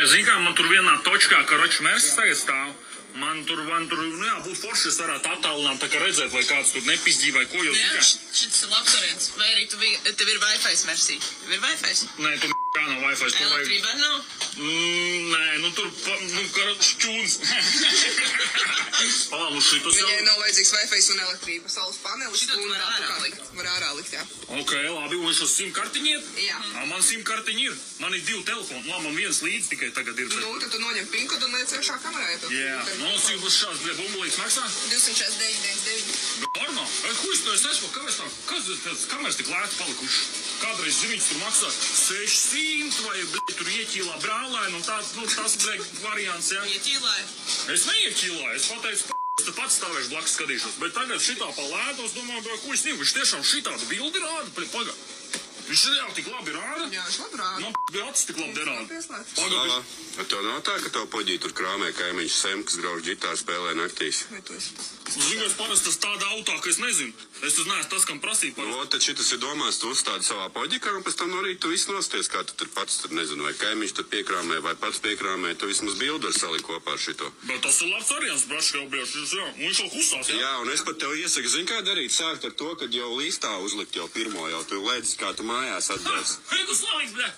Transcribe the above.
Zini kā, man tur vienā točkā, karoči Merses tagad stāv. Man tur, nu jā, būt forši, es varētu attālināt, tā kā redzēt, vai kāds tur nepizdī vai ko, jo... Jā, šis ir labs variants. Vai arī tev ir Wi-Fi Mersī? Tev ir Wi-Fi? Nē, tur kā nav Wi-Fi. Elektrība nav? Nē, nu tur, karoči čūns. Šitas jau... Viņai nav vajadzīgs Wi-Fi un elektrība. Saules panelis un var ārā likt, jā. Ok, labi, un viņš uz SIM kartiņi iet? Jā. Man SIM kartiņi ir. Man ir 2 telefoni. Labi, man viens līdz tikai tagad ir. Nu, tad tu noņem pinkodu un liec iekšā kamerā. Jā. Nu, cik būs šāds, bumbulīgs maksā? 249,99. Normā? Ko es to esmu? Kāpēc kameras tik lēti palikuši? Kādreiz zimiņš tur maksā 600 vai, tur ieķīlā brālēni un tas, variants, jā? Ieķīlāja? Es neieķīlāju, es pateicu, es pats stāvēšu blakus skatīšos, bet tagad šitā pa lētu, es domāju, ko es ņemu, viņš tiešām šitādu bildi rāda, paga. Viņš reāli tik labi rāda? Jā, viņš labi rāda. Man acis tik labi derāda. Lala, tev nav tā, ka tev poģī tur krāmē kaimiņš Semkas grauž ģitāru spēlē naktīs? Vai tu esi tas? Zinies, parasti tas tāda autā, ka es nezinu. Es tas neesmu tas, kam prasīja parasti. O, tad šitas ir domāts, tu uzstādi savā poģikā, un pēc tam no rīta tu visu nosties, kā tu tur pats, tur nezinu, vai kaimiņš tur piekrāmē, vai pats piekrāmē, tu vismaz bildu ar sali kopā ar šito. Bet tas ir labs variants, braška jau bieži, jā. Un viņš jau kustās, jā. Jā, un es pat tev iesaku, zini, kā darīt, sākt ar to, kad jau listā uzlikt jau pirmo, jau tu lēdz, kā tu mājās atdēs. Hei, tu slavīgs, bļa!